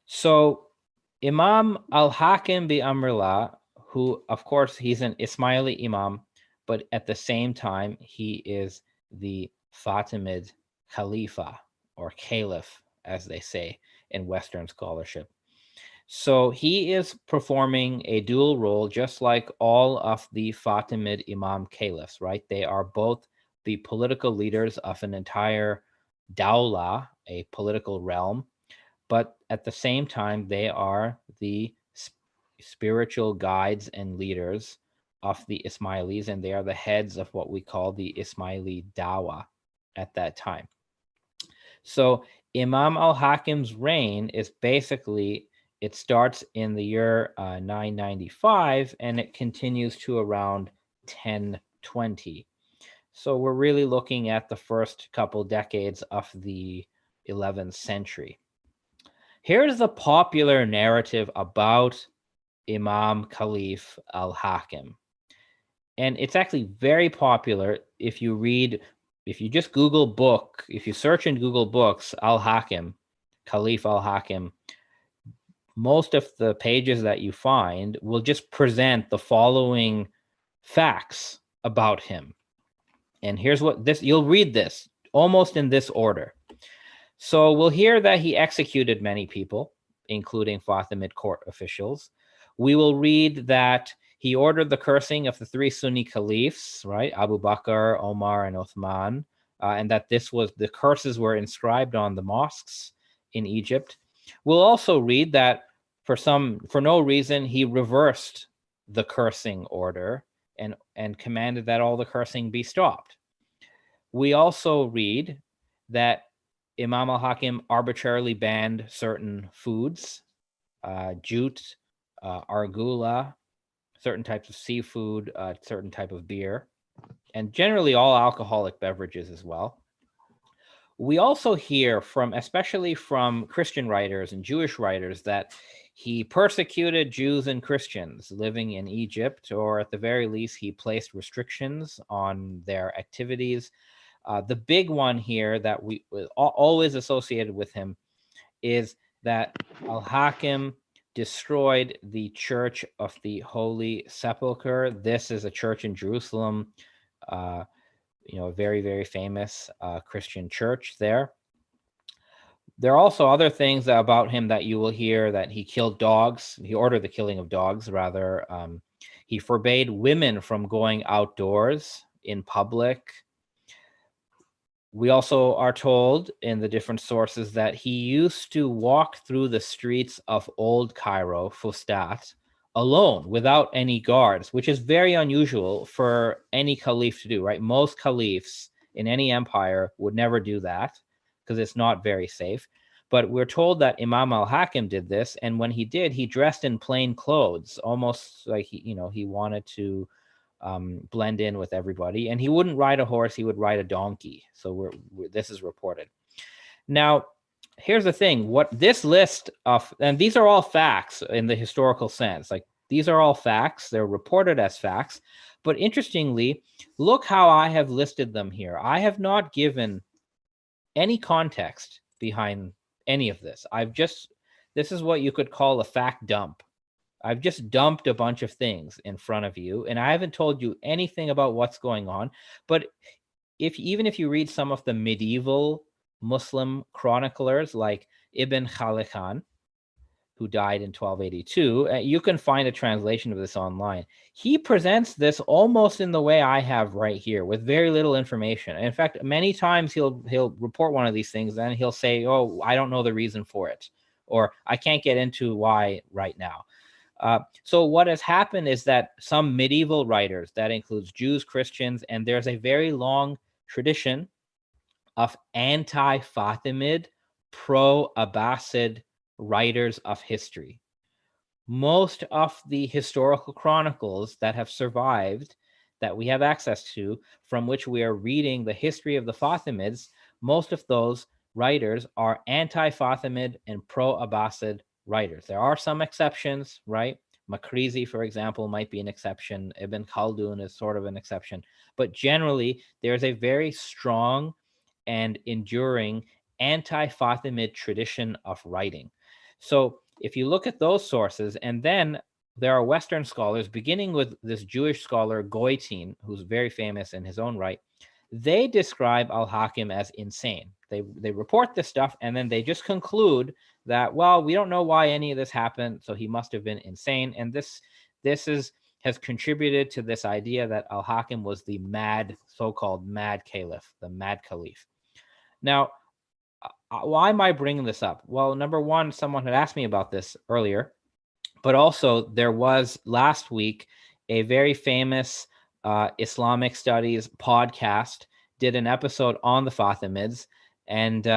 So Imam al-Hakim bi Amr Allah, who of course he's an Ismaili Imam, but at the same time he is the Fatimid Khalifa or Caliph, as they say in Western scholarship. So he is performing a dual role, just like all of the Fatimid Imam Caliphs, right? They are both the political leaders of an entire dawla, a political realm, but at the same time, they are the spiritual guides and leaders of the Ismailis, and they are the heads of what we call the Ismaili Dawa at that time. So Imam al-Hakim's reign is basically, it starts in the year 995 and it continues to around 1020. So we're really looking at the first couple decades of the 11th century. Here's the popular narrative about Imam Caliph al-Hakim. And it's actually very popular if you just Google book, if you search in Google books, al-Hakim, Caliph al-Hakim, most of the pages that you find will just present the following facts about him. And here's what this, you'll read this almost in this order. So we'll hear that he executed many people, including Fatimid court officials. We will read that he ordered the cursing of the three Sunni caliphs, right? Abu Bakr, Omar, and Uthman, and that the curses were inscribed on the mosques in Egypt. We'll also read that for no reason, he reversed the cursing order and commanded that all the cursing be stopped. We also read that Imam al-Hakim arbitrarily banned certain foods, jute, argula, certain types of seafood, certain type of beer, and generally all alcoholic beverages as well. We also hear especially from Christian writers and Jewish writers, that he persecuted Jews and Christians living in Egypt, or at the very least, he placed restrictions on their activities. The big one here that we always associated with him is that al-Hakim destroyed the Church of the Holy Sepulchre. This is a church in Jerusalem, a very, very famous Christian church there. There are also other things about him that you will hear, that he killed dogs. He ordered the killing of dogs, rather. He forbade women from going outdoors in public. We also are told in the different sources that he used to walk through the streets of old Cairo, Fustat, alone without any guards, which is very unusual for any caliph to do, right? Most caliphs in any empire would never do that because it's not very safe. But we're told that Imam al-Hakim did this, and when he did, he dressed in plain clothes, almost like he wanted to blend in with everybody. And he wouldn't ride a horse; he would ride a donkey. So this is reported. Now, here's the thing: what this list of, and these are all facts in the historical sense. Like, these are all facts; they're reported as facts. But interestingly, look how I have listed them here. I have not given any context behind any of this. This is what you could call a fact dump. I've just dumped a bunch of things in front of you, and I haven't told you anything about what's going on. But even if you read some of the medieval Muslim chroniclers like Ibn Khalid, who died in 1282, you can find a translation of this online. He presents this almost in the way I have right here, with very little information. In fact, many times he'll report one of these things and he'll say, "Oh, I don't know the reason for it," or "I can't get into why right now." So what has happened is that some medieval writers, that includes Jews, Christians, and there's a very long tradition of anti-Fatimid, pro-Abbasid writers of history. Most of the historical chronicles that have survived, that we have access to, from which we are reading the history of the Fatimids, most of those writers are anti-Fatimid and pro-Abbasid writers. There are some exceptions, right? Makrizi, for example, might be an exception. Ibn Khaldun is sort of an exception. But generally, there's a very strong and enduring anti-Fatimid tradition of writing. So if you look at those sources, and then there are Western scholars, beginning with this Jewish scholar Goitin, who's very famous in his own right, they describe al-Hakim as insane. They report this stuff, and then they just conclude that, well, we don't know why any of this happened, so he must have been insane. And this has contributed to this idea that al-Hakim was the so-called mad caliph, the mad caliph. Now, why am I bringing this up? Well, number one, someone had asked me about this earlier, but also there was last week a very famous Islamic studies podcast did an episode on the Fatimids, and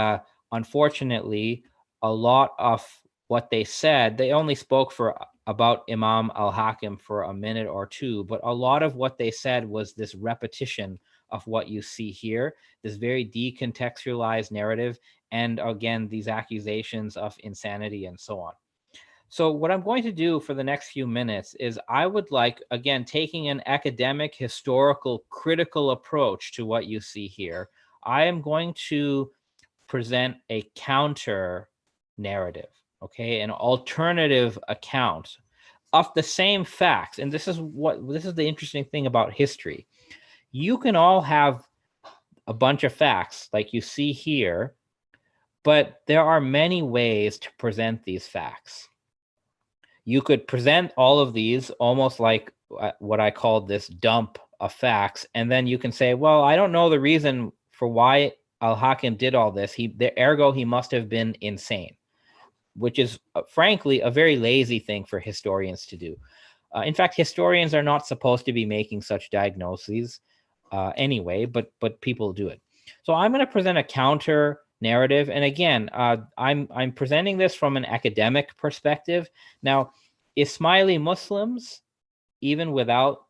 unfortunately, a lot of what they said, they only spoke for about Imam al-Hakim for a minute or two, but a lot of what they said was this repetition of what you see here, this very decontextualized narrative, and again, these accusations of insanity and so on. So what I'm going to do for the next few minutes is I would like, again, taking an academic, historical, critical approach to what you see here, I am going to present a counter narrative, okay, an alternative account of the same facts. And this is the interesting thing about history. You can all have a bunch of facts like you see here, but there are many ways to present these facts. You could present all of these almost like what I call this dump of facts, and then you can say, well, I don't know the reason for why al-Hakim did all this. Ergo, he must have been insane, which is frankly a very lazy thing for historians to do. In fact, historians are not supposed to be making such diagnoses anyway, but people do it. So I'm going to present a counter narrative, and again, I'm presenting this from an academic perspective. Now, Ismaili Muslims, even without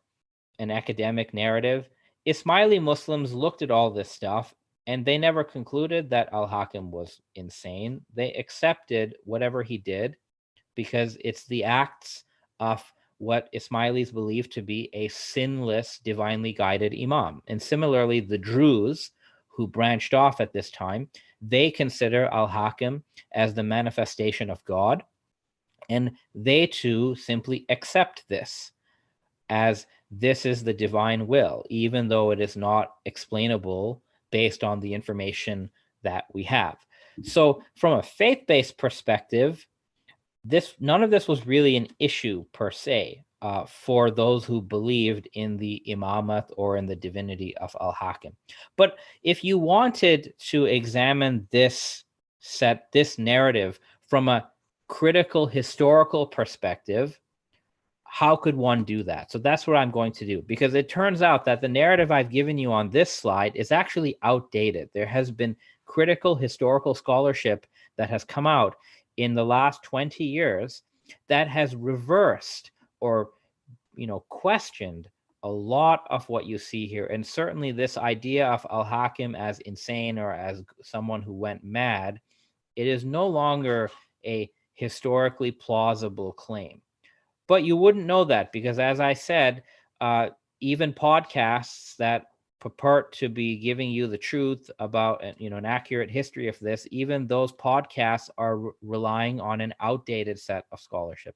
an academic narrative, Ismaili Muslims looked at all this stuff, and they never concluded that al-Hakim was insane. They accepted whatever he did because it's the acts of what Ismailis believe to be a sinless, divinely guided imam. And similarly, the Druze, who branched off at this time, they consider al-Hakim as the manifestation of God, and they too simply accept this as this is the divine will, even though it is not explainable based on the information that we have. So from a faith-based perspective, none of this was really an issue per se for those who believed in the imamat or in the divinity of al-Hakim. But if you wanted to examine this narrative from a critical historical perspective, how could one do that? So that's what I'm going to do, because it turns out that the narrative I've given you on this slide is actually outdated. There has been critical historical scholarship that has come out in the last 20 years that has reversed or, questioned a lot of what you see here. And certainly this idea of al-Hakim as insane or as someone who went mad, it is no longer a historically plausible claim. But you wouldn't know that because, as I said, even podcasts that purport to be giving you the truth about an accurate history of this, even those podcasts are relying on an outdated set of scholarship.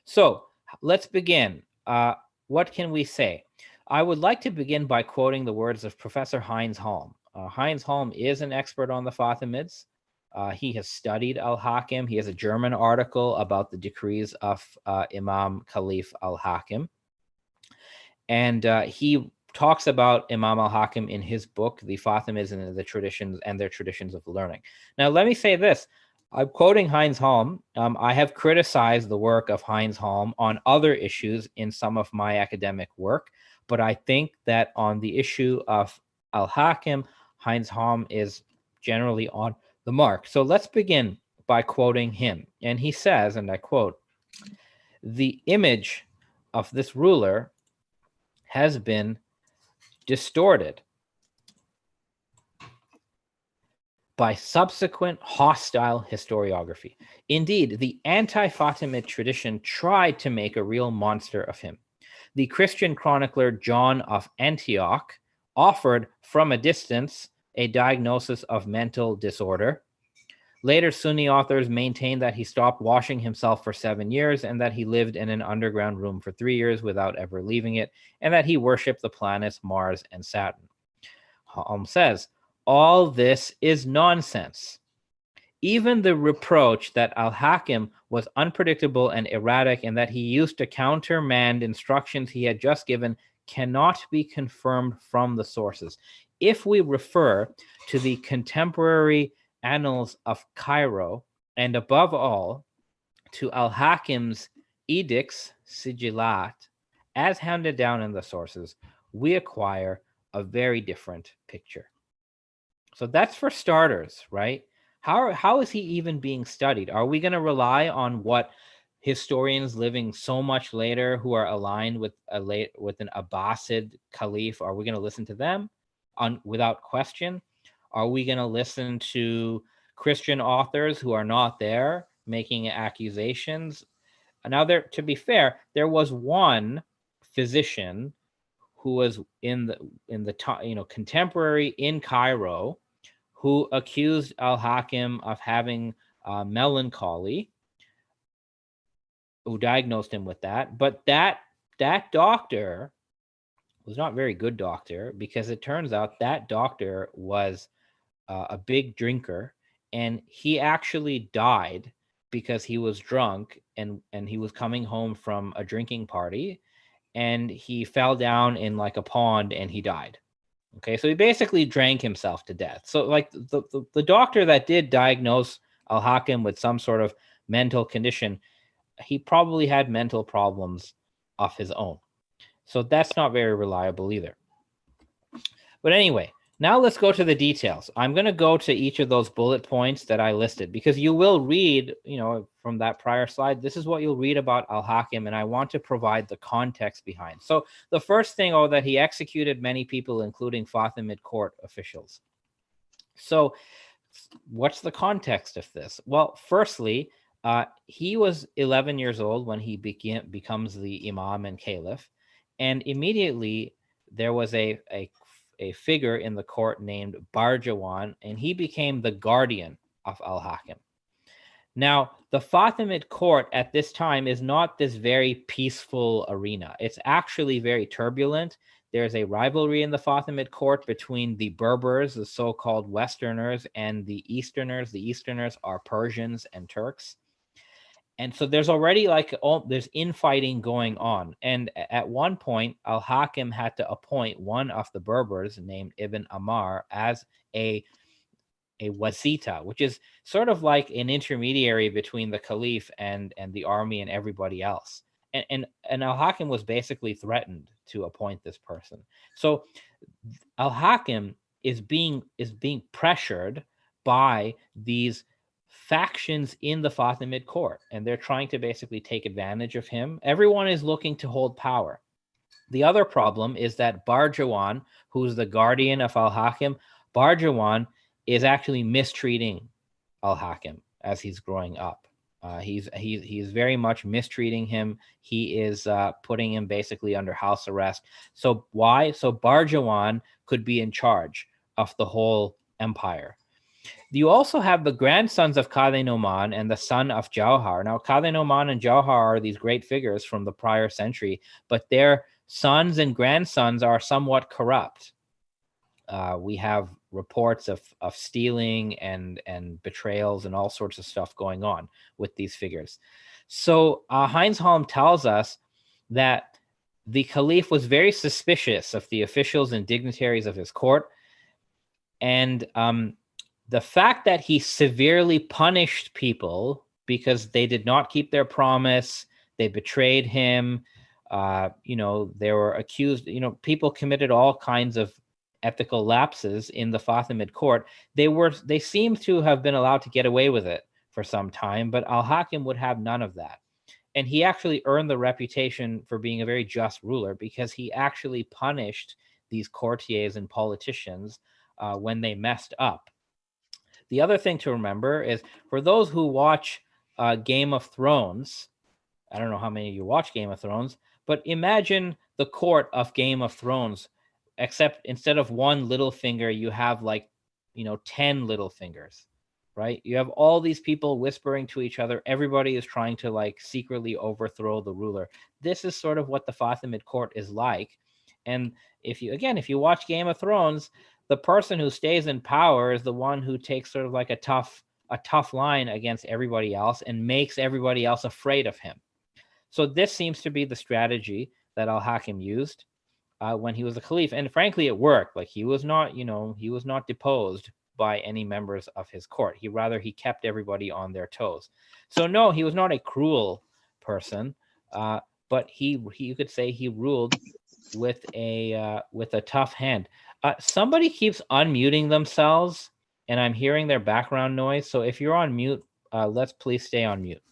So let's begin. What can we say? I would like to begin by quoting the words of Professor Heinz Halm. Heinz Halm is an expert on the Fatimids. He has studied al-Hakim. He has a German article about the decrees of Imam Caliph al-Hakim. And he talks about Imam al-Hakim in his book, The Fatimids and the Traditions and Their Traditions of Learning. Now, let me say this. I'm quoting Heinz Halm. I have criticized the work of Heinz Halm on other issues in some of my academic work, but I think that on the issue of al-Hakim, Heinz Halm is generally on the mark. So let's begin by quoting him. And he says, and I quote, "The image of this ruler has been distorted by subsequent hostile historiography. Indeed, the anti-Fatimid tradition tried to make a real monster of him. The Christian chronicler John of Antioch offered from a distance a diagnosis of mental disorder, Later Sunni authors maintain that he stopped washing himself for 7 years and that he lived in an underground room for 3 years without ever leaving it, and that he worshipped the planets Mars and Saturn. Says, all this is nonsense. Even the reproach that al-Hakim was unpredictable and erratic and that he used to countermand instructions he had just given cannot be confirmed from the sources. If we refer to the contemporary annals of Cairo, and above all, to al-Hakim's edicts, sijilat, as handed down in the sources, we acquire a very different picture. So that's for starters, right? How is he even being studied? Are we going to rely on what historians living so much later who are aligned with an Abbasid Caliph? Are we going to listen to them without question? Are we going to listen to Christian authors who are not there making accusations? Now, to be fair, there was one physician who was in the contemporary in Cairo, who accused al-Hakim of having melancholy, who diagnosed him with that. But that doctor was not a very good doctor, because it turns out that doctor was a big drinker, and he actually died because he was drunk and he was coming home from a drinking party, and he fell down in like a pond and he died. Okay, so he basically drank himself to death. So like the doctor that did diagnose al-Hakim with some sort of mental condition, he probably had mental problems of his own. So that's not very reliable either. But anyway, now let's go to the details. I'm going to go to each of those bullet points that I listed, because you will read, from that prior slide, this is what you'll read about al-Hakim, and I want to provide the context behind. So the first thing, that he executed many people, including Fatimid court officials. So what's the context of this? Well, firstly, he was 11 years old when he becomes the Imam and Caliph, and immediately there was a figure in the court named Barjawan, and he became the guardian of al-Hakim. Now, the Fatimid court at this time is not this very peaceful arena. It's actually very turbulent. There's a rivalry in the Fatimid court between the Berbers, the so-called Westerners, and the Easterners. The Easterners are Persians and Turks. And so there's already there's infighting going on. And at one point, al-Hakim had to appoint one of the Berbers named Ibn Ammar as a wasita, which is sort of like an intermediary between the Caliph and the army and everybody else. And al-Hakim was basically threatened to appoint this person. So al-Hakim is being pressured by these factions in the Fatimid court, and they're trying to basically take advantage of him. Everyone is looking to hold power. The other problem is that Barjawan, who's the guardian of al-Hakim, Barjawan is actually mistreating al-Hakim as he's growing up. He's very much mistreating him. He is putting him basically under house arrest. So why? So Barjawan could be in charge of the whole empire. You also have the grandsons of Khalil Numan and the son of Jauhar. Now, Khalil Numan and Jauhar are these great figures from the prior century, but their sons and grandsons are somewhat corrupt. We have reports of stealing and betrayals and all sorts of stuff going on with these figures. So Heinz Halm tells us that the Caliph was very suspicious of the officials and dignitaries of his court, and the fact that he severely punished people because they did not keep their promise, they betrayed him, they were accused, people committed all kinds of ethical lapses in the Fatimid court. They seem to have been allowed to get away with it for some time, but al-Hakim would have none of that. And he actually earned the reputation for being a very just ruler because he actually punished these courtiers and politicians when they messed up. The other thing to remember is, for those who watch Game of Thrones, I don't know how many of you watch Game of Thrones, but imagine the court of Game of Thrones, except instead of one little finger, you have 10 little fingers. right? You have all these people whispering to each other. Everybody is trying to like secretly overthrow the ruler. This is sort of what the Fatimid court is like. And if you watch Game of Thrones, the person who stays in power is the one who takes sort of like a tough line against everybody else and makes everybody else afraid of him. So this seems to be the strategy that al-Hakim used when he was a caliph, and frankly, it worked. Like he was not deposed by any members of his court. He kept everybody on their toes. So no, he was not a cruel person, but you could say he ruled with a tough hand. Somebody keeps unmuting themselves, and I'm hearing their background noise. So if you're on mute, let's please stay on mute.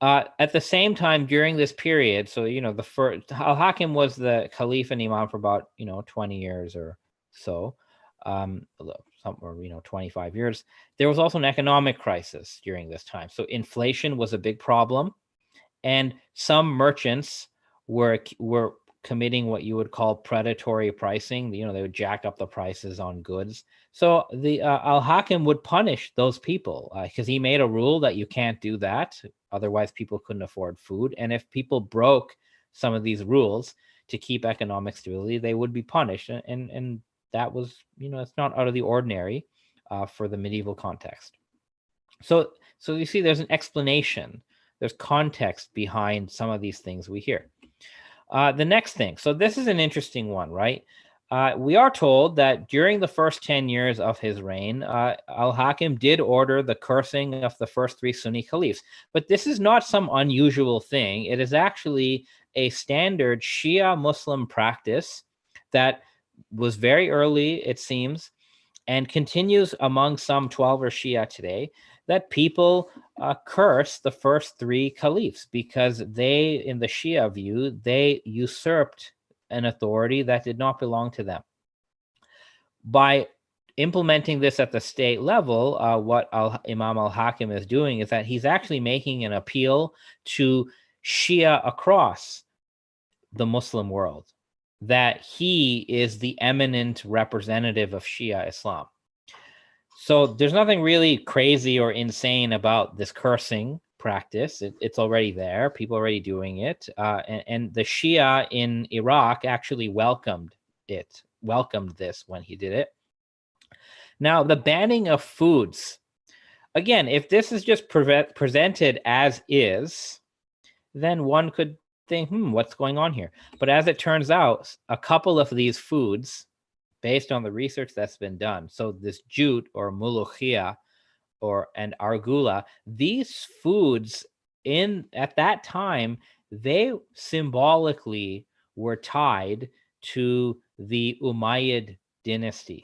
At the same time, during this period, so the first al-Hakim was the Caliph and Imam for about 20 years or so, somewhere 25 years. There was also an economic crisis during this time, so inflation was a big problem, and some merchants were committing what you would call predatory pricing. They would jack up the prices on goods. So the al-Hakim would punish those people because he made a rule that you can't do that. Otherwise, people couldn't afford food. And if people broke some of these rules to keep economic stability, they would be punished. And that was, it's not out of the ordinary for the medieval context. So you see, there's an explanation. There's context behind some of these things we hear. The next thing. So this is an interesting one, right? We are told that during the first 10 years of his reign, al-Hakim did order the cursing of the first 3 Sunni caliphs. But this is not some unusual thing. It is actually a standard Shia Muslim practice that was very early, it seems, and continues among some 12 Shia today, that people curse the first 3 caliphs because they, in the Shia view, they usurped an authority that did not belong to them. By implementing this at the state level, what Imam al-Hakim is doing is that he's actually making an appeal to Shia across the Muslim world, that he is the eminent representative of Shia Islam. So there's nothing really crazy or insane about this cursing practice. It's already there. People are already doing it. And the Shia in Iraq actually welcomed this when he did it. Now, the banning of foods. Again, if this is just presented as is, then one could think, what's going on here? But as it turns out, a couple of these foods, based on the research that's been done, so this jute or mulukhia and argula, these foods at that time, they symbolically were tied to the Umayyad dynasty.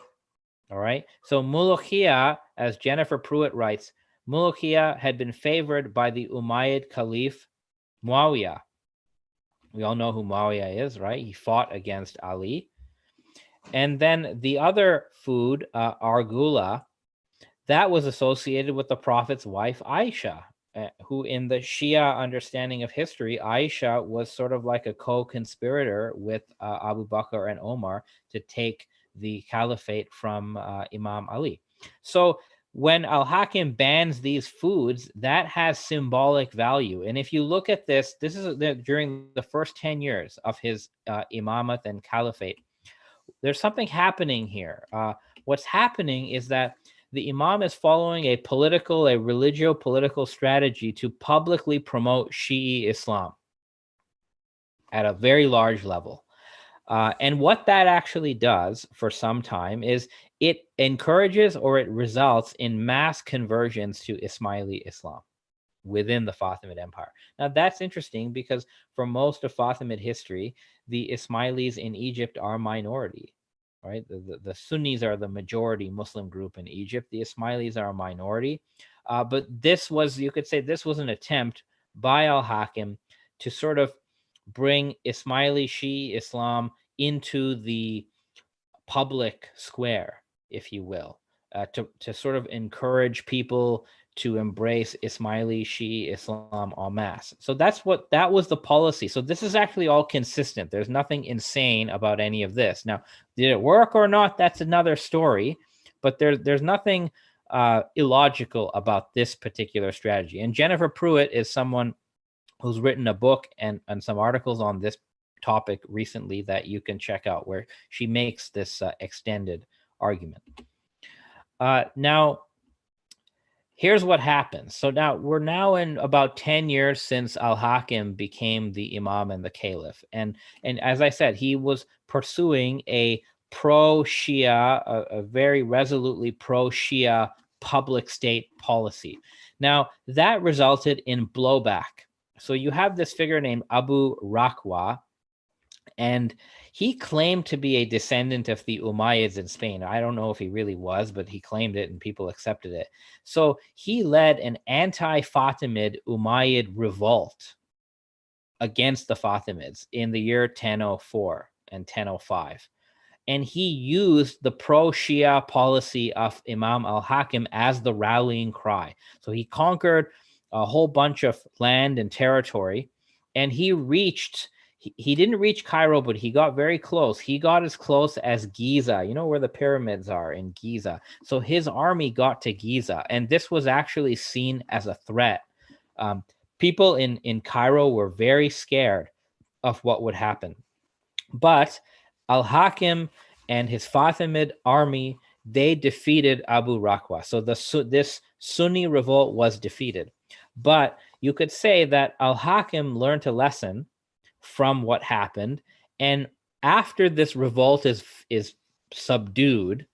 All right. So mulukhia, as Jennifer Pruitt writes, mulukhia had been favored by the Umayyad Caliph Muawiyah. We all know who Muawiyah is, right? He fought against Ali. And then the other food, argula, that was associated with the Prophet's wife, Aisha, who in the Shia understanding of history, Aisha was sort of like a co-conspirator with Abu Bakr and Omar to take the caliphate from Imam Ali. So when al-Hakim bans these foods, that has symbolic value. And if you look at this is during the first 10 years of his imamate and caliphate. There's something happening here. What's happening is that the imam is following a religio-political strategy to publicly promote Shi'i Islam at a very large level. And what that actually does for some time is it encourages or it results in mass conversions to Ismaili Islam within the Fatimid Empire. Now, that's interesting because for most of Fatimid history, the Ismailis in Egypt are minority, right? The Sunnis are the majority Muslim group in Egypt. The Ismailis are a minority. But you could say this was an attempt by al-Hakim to sort of bring Ismaili Shi'i Islam into the public square, if you will, to sort of encourage people to embrace Ismaili Shi'i Islam en masse. So that was the policy. So this is actually all consistent. There's nothing insane about any of this. Now, did it work or not? That's another story. But there's nothing illogical about this particular strategy. And Jennifer Pruitt is someone who's written a book and some articles on this topic recently that you can check out, where she makes this extended argument. Now, here's what happens. So now we're now in about 10 years since Al-Hakim became the Imam and the Caliph. And as I said, he was pursuing a pro-Shia, a very resolutely pro-Shia public state policy. Now, that resulted in blowback. So you have this figure named Abu Rakwa, and he claimed to be a descendant of the Umayyads in Spain. I don't know if he really was, but he claimed it and people accepted it. So he led an anti-Fatimid Umayyad revolt against the Fatimids in the year 1004 and 1005. And he used the pro-Shia policy of Imam al-Hakim as the rallying cry. So he conquered a whole bunch of land and territory, and he didn't reach Cairo, but he got very close. He got as close as Giza, you know, where the pyramids are in Giza. So his army got to Giza, and this was actually seen as a threat. People in Cairo were very scared of what would happen. But Al-Hakim and his Fatimid army, they defeated Abu Rakwa. So this Sunni revolt was defeated. But you could say that Al-Hakim learned a lesson from what happened, and after this revolt is subdued,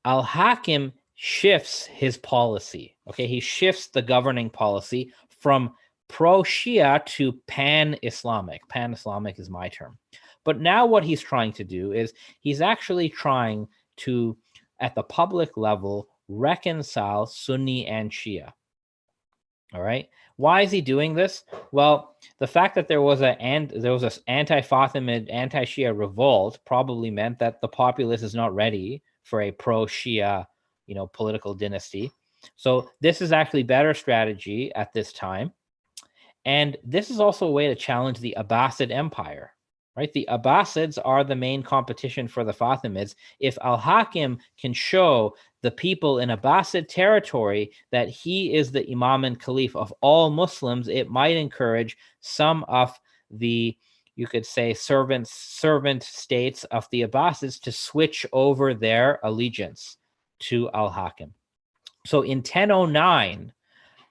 Al-Hakim shifts his policy. Okay, he shifts the governing policy from pro-Shia to pan-Islamic. Pan-Islamic is my term. But now what he's trying to do is he's actually trying to, at the public level, reconcile Sunni and Shia. All right. Why is he doing this? Well, the fact that there was an anti-Fatimid, anti-Shia revolt probably meant that the populace is not ready for a pro-Shia, political dynasty. So this is actually better strategy at this time. And this is also a way to challenge the Abbasid Empire, right? The Abbasids are the main competition for the Fatimids. If Al-Hakim can show the people in Abbasid territory that he is the Imam and Caliph of all Muslims, it might encourage some of the, you could say, servant states of the Abbasids to switch over their allegiance to Al-Hakim. So in 1009,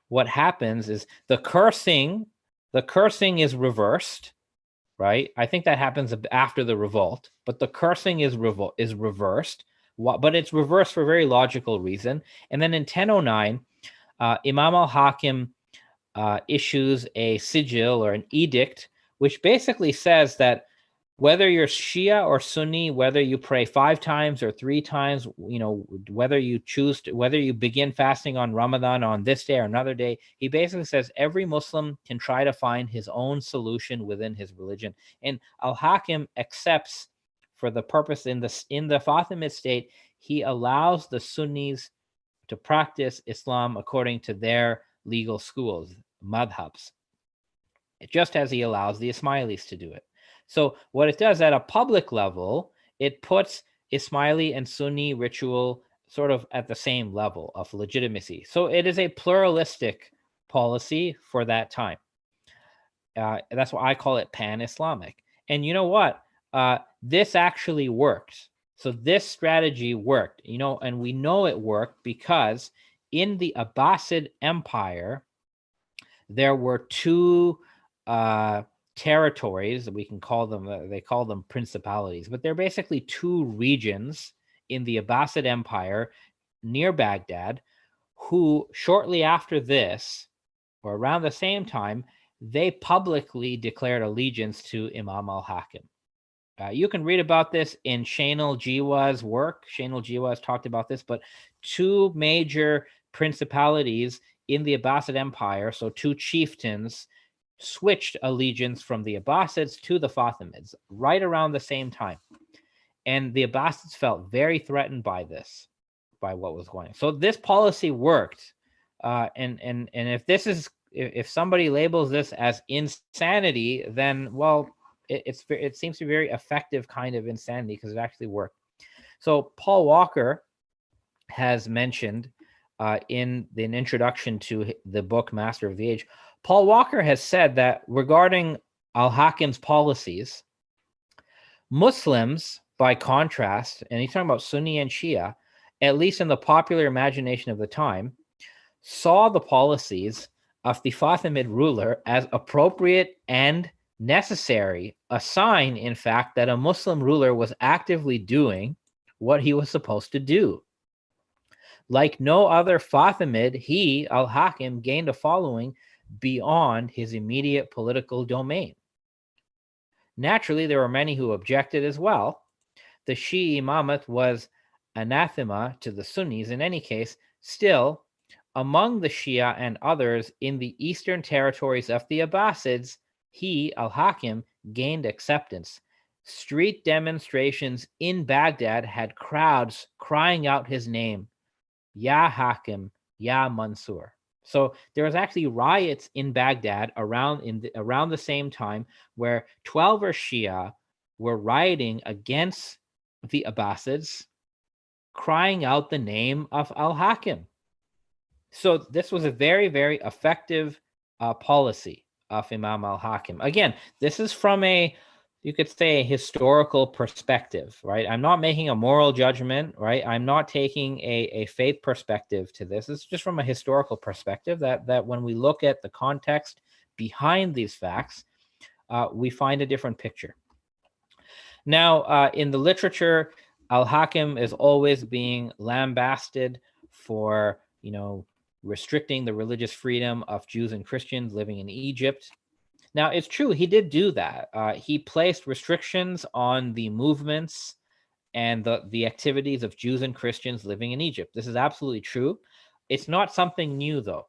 what happens is the cursing is reversed, right? I think that happens after the revolt, but the cursing is reversed. But it's reversed for a very logical reason. And then in 1009, Imam al-Hakim issues a sigil or an edict, which basically says that whether you're Shia or Sunni, whether you pray 5 times or 3 times, whether you begin fasting on Ramadan on this day or another day, he basically says every Muslim can try to find his own solution within his religion. And al-Hakim accepts, for the purpose in the Fatimid state, he allows the Sunnis to practice Islam according to their legal schools, madhabs, just as he allows the Ismailis to do it. So what it does at a public level, it puts Ismaili and Sunni ritual sort of at the same level of legitimacy. So it is a pluralistic policy for that time. That's why I call it pan-Islamic. And you know what? This actually worked. So this strategy worked, and we know it worked because in the Abbasid Empire, there were 2 territories, we can call them, they call them principalities, but they're basically 2 regions in the Abbasid Empire near Baghdad, who shortly after this, or around the same time, they publicly declared allegiance to Imam al-Hakim. You can read about this in Shainul Jiwa's work. Shainul Jiwa has talked about this, but 2 major principalities in the Abbasid Empire, so 2 chieftains, switched allegiance from the Abbasids to the Fatimids right around the same time. And the Abbasids felt very threatened by this, by what was going on. So this policy worked. And if somebody labels this as insanity, then, well, it seems to be a very effective kind of insanity because it actually worked. So Paul Walker has mentioned in an introduction to the book Master of the Age, Paul Walker has said that regarding al-Hakim's policies, Muslims, by contrast, and he's talking about Sunni and Shia, at least in the popular imagination of the time, saw the policies of the Fatimid ruler as appropriate and necessary, a sign, in fact, that a Muslim ruler was actively doing what he was supposed to do. Like no other Fatimid, he, al-Hakim, gained a following beyond his immediate political domain. Naturally, there were many who objected as well. The Shi'i imamate was anathema to the Sunnis in any case. Still, among the Shia and others in the eastern territories of the Abbasids, he, al-Hakim, gained acceptance. Street demonstrations in Baghdad had crowds crying out his name, Ya Hakim, Ya Mansur. So there was actually riots in Baghdad around the same time where 12 Shia were rioting against the Abbasids, crying out the name of al-Hakim. So this was a very, very effective policy of Imam al-Hakim. Again, this is from you could say, a historical perspective, right? I'm not making a moral judgment, right? I'm not taking a faith perspective to this. It's just from a historical perspective that when we look at the context behind these facts, we find a different picture. Now, in the literature, al-Hakim is always being lambasted for, restricting the religious freedom of Jews and Christians living in Egypt. Now, it's true, he did do that. He placed restrictions on the movements and the activities of Jews and Christians living in Egypt. This is absolutely true. It's not something new, though.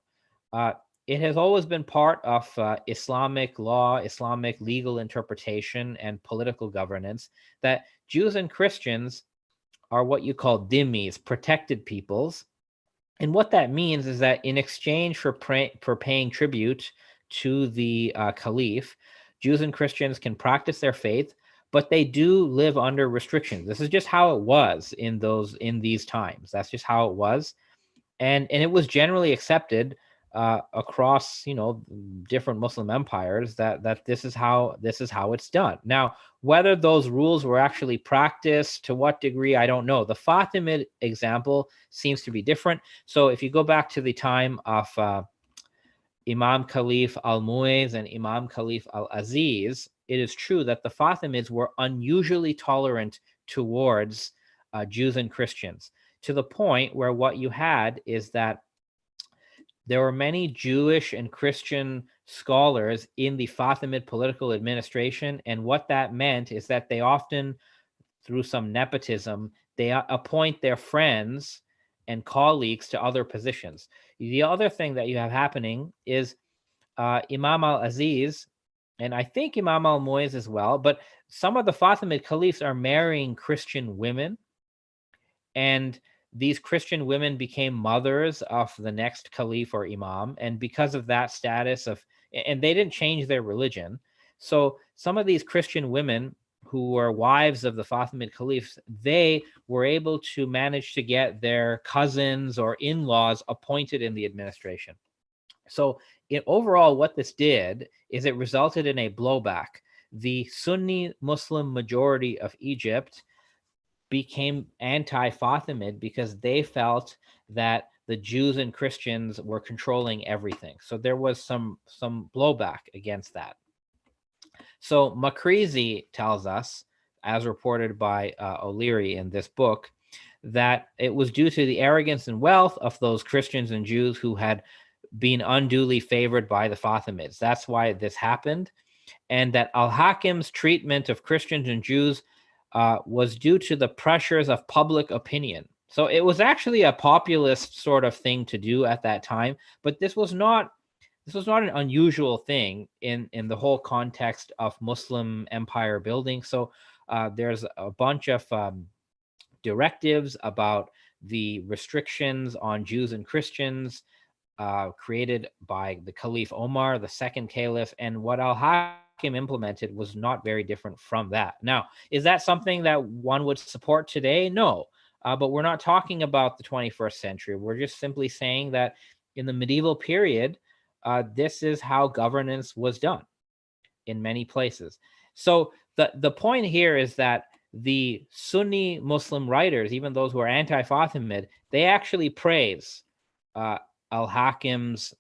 It has always been part of Islamic law, Islamic legal interpretation, and political governance that Jews and Christians are what you call dhimmis, protected peoples. And what that means is that in exchange for paying tribute to the Caliph, Jews and Christians can practice their faith, but they do live under restrictions. This is just how it was in these times. That's just how it was, and it was generally accepted across different Muslim empires that this is how it's done. Now, whether those rules were actually practiced, to what degree, I don't know. The Fatimid example seems to be different. So if you go back to the time of Imam Caliph al-Mu'izz and Imam Caliph al-Aziz, it is true that the Fatimids were unusually tolerant towards Jews and Christians, to the point where what you had is that there were many Jewish and Christian scholars in the Fatimid political administration, and what that meant is that they often, through some nepotism, they appoint their friends and colleagues to other positions. The other thing that you have happening is Imam al-Aziz, and I think Imam al-Mu'izz as well, but some of the Fatimid caliphs are marrying Christian women, and these Christian women became mothers of the next caliph or imam, and because of that status and they didn't change their religion, so some of these Christian women who were wives of the Fatimid caliphs, they were able to manage to get their cousins or in-laws appointed in the administration. So overall, what this did is it resulted in a blowback. The Sunni Muslim majority of Egypt became anti-Fatimid because they felt that the Jews and Christians were controlling everything. So there was some blowback against that. So Makrizi tells us, as reported by O'Leary in this book, that it was due to the arrogance and wealth of those Christians and Jews who had been unduly favored by the Fatimids. That's why this happened. And that al-Hakim's treatment of Christians and Jews was due to the pressures of public opinion. So it was actually a populist sort of thing to do at that time, but this was not an unusual thing in the whole context of Muslim empire building. So there's a bunch of directives about the restrictions on Jews and Christians created by the Caliph Omar, the second caliph, and what al-Hakim implemented was not very different from that. Now, is that something that one would support today? No. But we're not talking about the 21st century. We're just simply saying that in the medieval period, this is how governance was done in many places. So the point here is that the Sunni Muslim writers, even those who are anti-Fatimid, they actually praise al-Hakim's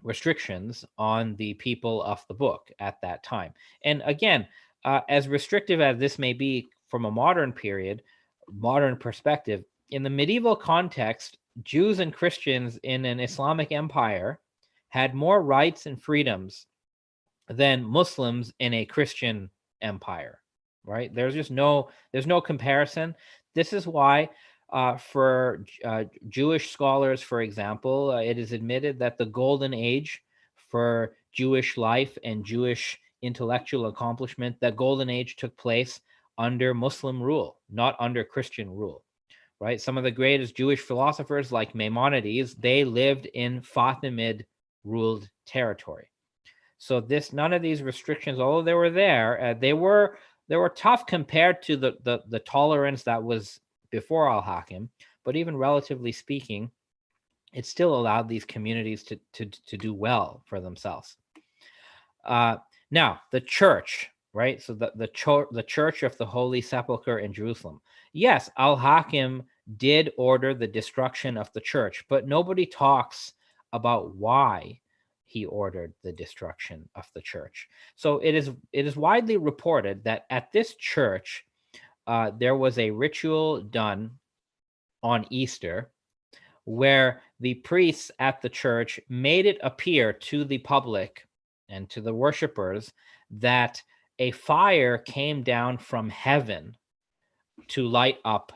restrictions on the people of the book at that time. And again, as restrictive as this may be from a modern perspective, in the medieval context, Jews and Christians in an Islamic empire had more rights and freedoms than Muslims in a Christian empire, right? There's no comparison. This is why for Jewish scholars, for example, it is admitted that the golden age for Jewish life and Jewish intellectual accomplishment, that golden age took place under Muslim rule, not under Christian rule, right? Some of the greatest Jewish philosophers like Maimonides, they lived in Fatimid ruled territory. So none of these restrictions, although they were there, they were tough compared to the tolerance that was before al-Hakim, but even relatively speaking, it still allowed these communities to do well for themselves. Now, the church, right? So the church of the Holy Sepulchre in Jerusalem. Yes, al-Hakim did order the destruction of the church, but nobody talks about why he ordered the destruction of the church. So it is widely reported that at this church, there was a ritual done on Easter where the priests at the church made it appear to the public and to the worshipers that a fire came down from heaven to light up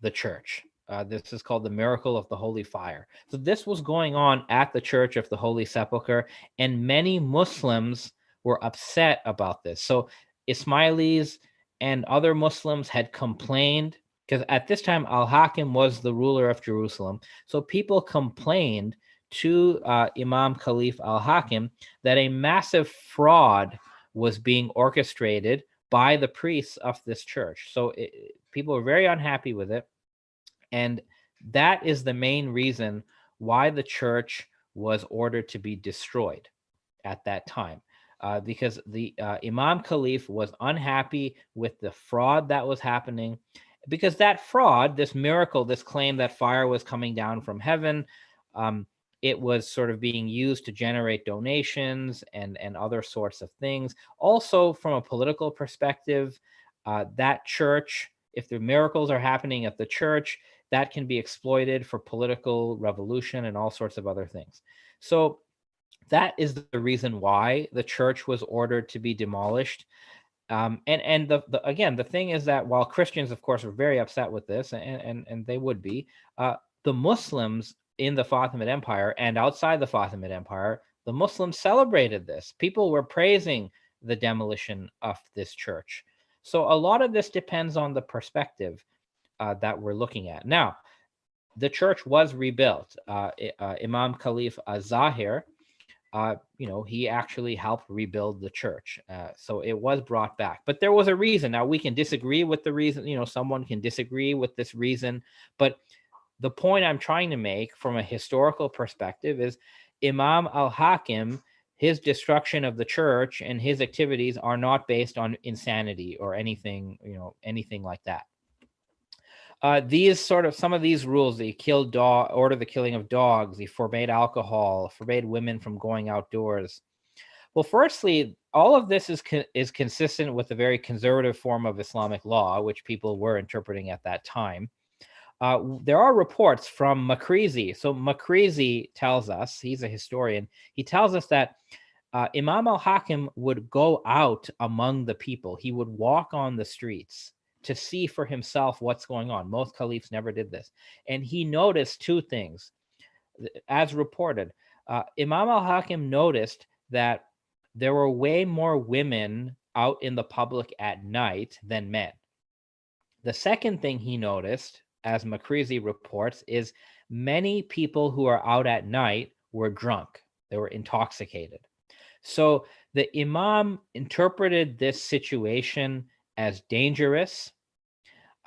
the church. This is called the miracle of the holy fire. So this was going on at the Church of the Holy Sepulchre, and many Muslims were upset about this. So Ismailis and other Muslims had complained, because at this time al-Hakim was the ruler of Jerusalem. So people complained to Imam Caliph al-Hakim that a massive fraud was being orchestrated by the priests of this church. So people were very unhappy with it. And that is the main reason why the church was ordered to be destroyed at that time, because the Imam Caliph was unhappy with the fraud that was happening, because that fraud, this miracle, this claim that fire was coming down from heaven, it was sort of being used to generate donations and other sorts of things. Also, from a political perspective, that church, if the miracles are happening at the church, that can be exploited for political revolution and all sorts of other things. So that is the reason why the church was ordered to be demolished. And again, the thing is that while Christians, of course, were very upset with this, and they would be, the Muslims in the Fatimid Empire and outside the Fatimid Empire, the Muslims celebrated this. People were praising the demolition of this church. So a lot of this depends on the perspective that we're looking at. Now, the church was rebuilt. Imam Caliph al-Zahir, he actually helped rebuild the church. So it was brought back. But there was a reason. Now, we can disagree with the reason. Someone can disagree with this reason. But the point I'm trying to make from a historical perspective is Imam al-Hakim, his destruction of the church and his activities are not based on insanity or anything like that. Some of these rules, he ordered the killing of dogs, he forbade alcohol, forbade women from going outdoors. Well, firstly, all of this is consistent with a very conservative form of Islamic law, which people were interpreting at that time. There are reports from Makrizi. So Makrizi tells us, he's a historian, he tells us that Imam al-Hakim would go out among the people. He would walk on the streets to see for himself what's going on. Most caliphs never did this. And he noticed two things. As reported, Imam al-Hakim noticed that there were way more women out in the public at night than men. The second thing he noticed, as Makrizi reports, is many people who are out at night were drunk. They were intoxicated. So the Imam interpreted this situation as dangerous,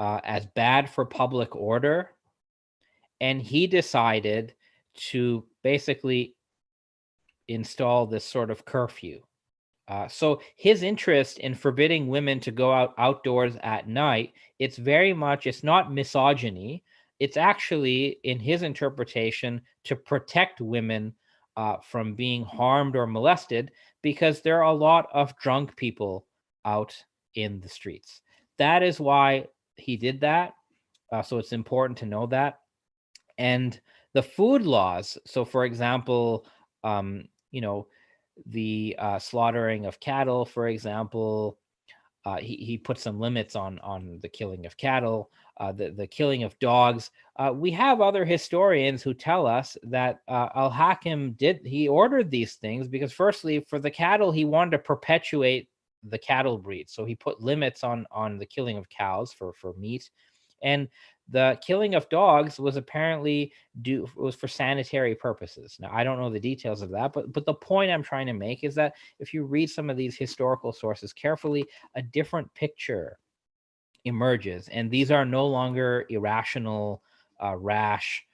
as bad for public order, and he decided to basically install this sort of curfew. So his interest in forbidding women to go outdoors at night, it's not misogyny. It's actually, in his interpretation, to protect women from being harmed or molested, because there are a lot of drunk people out in the streets. That is why he did that. So it's important to know that. And the food laws. So, for example, you know, the slaughtering of cattle, for example, he put some limits on the killing of cattle, the killing of dogs. We have other historians who tell us that al-Hakim he ordered these things because, firstly, for the cattle, he wanted to perpetuate the cattle breed. So he put limits on the killing of cows for meat. And the killing of dogs was apparently was for sanitary purposes. Now, I don't know the details of that, but the point I'm trying to make is that if you read some of these historical sources carefully, a different picture emerges, and these are no longer irrational, rash,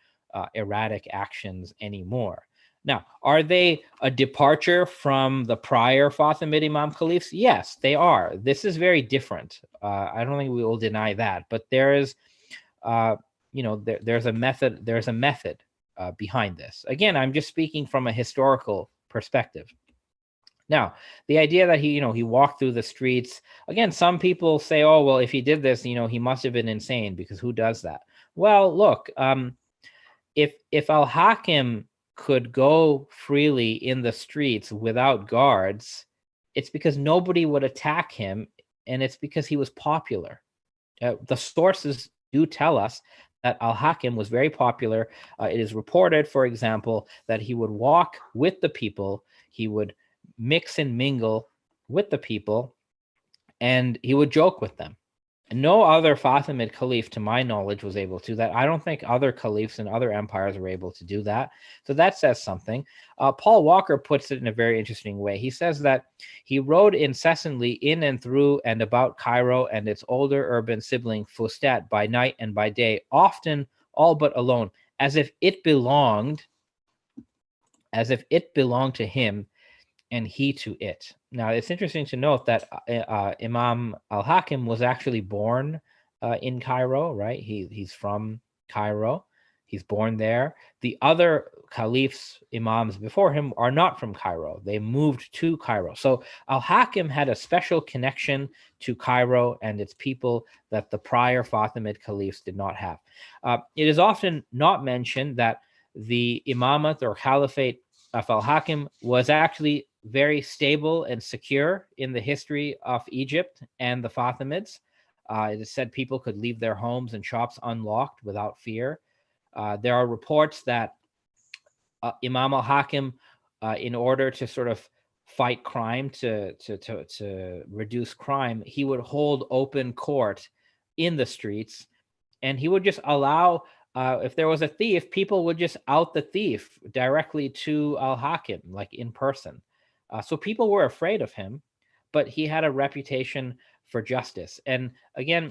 erratic actions anymore. Now, are they a departure from the prior Fatimid Imam-Caliphs? Yes, they are. This is very different. I don't think we will deny that, but there is, there's a method. There's a method behind this. Again, I'm just speaking from a historical perspective. Now, the idea that he walked through the streets, again, some people say, oh, well, if he did this, he must have been insane, because who does that? Well, look, if al-Hakim could go freely in the streets without guards, it's because nobody would attack him, and it's because he was popular. The sources do tell us that al-Hakim was very popular. It is reported, for example, that he would walk with the people, he would mix and mingle with the people, and he would joke with them. No other Fatimid Caliph, to my knowledge, was able to do that. I don't think other caliphs and other empires were able to do that. So that says something. Paul Walker puts it in a very interesting way. He says that he rode incessantly in and through and about Cairo and its older urban sibling Fustat by night and by day, often all but alone, as if it belonged to him and he to it. Now, it's interesting to note that Imam al-Hakim was actually born in Cairo, right? He's from Cairo. He's born there. The other caliphs, imams before him, are not from Cairo. They moved to Cairo. So al-Hakim had a special connection to Cairo and its people that the prior Fatimid caliphs did not have. It is often not mentioned that the imamate or caliphate of al-Hakim was actually very stable and secure in the history of Egypt and the Fatimids. It is said people could leave their homes and shops unlocked without fear. There are reports that Imam al-Hakim, in order to sort of fight crime, to reduce crime, he would hold open court in the streets, and he would just allow, if there was a thief, people would just out the thief directly to al-Hakim, like in person. So people were afraid of him, but he had a reputation for justice. And again,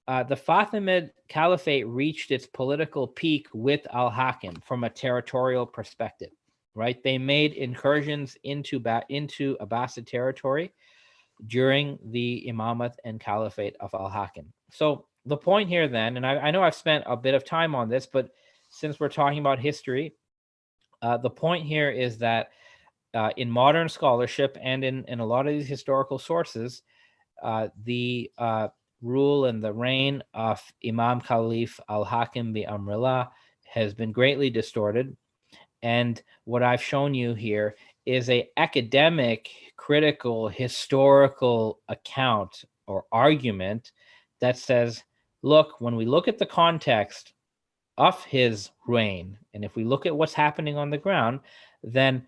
the Fatimid Caliphate reached its political peak with al-Hakim from a territorial perspective, right? They made incursions into Abbasid territory during the imamate and caliphate of al-Hakim. So the point here then, and I know I've spent a bit of time on this, but since we're talking about history, the point here is that in modern scholarship and in a lot of these historical sources, the rule and the reign of Imam Caliph al-Hakim bi Amr Allah has been greatly distorted. And what I've shown you here is a academic, critical, historical account or argument that says, look, when we look at the context of his reign, and if we look at what's happening on the ground, then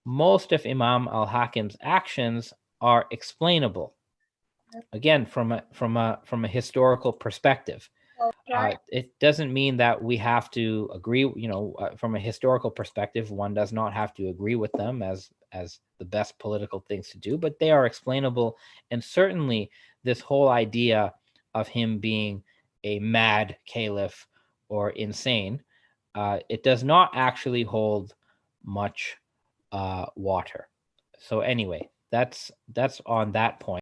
most of Imam al-Hakim's actions are explainable. Again, from a historical perspective. It doesn't mean that we have to agree, from a historical perspective, one does not have to agree with them as the best political things to do, but they are explainable. And certainly this whole idea of him being a mad caliph or insane, it does not actually hold much water. So anyway, that's on that point.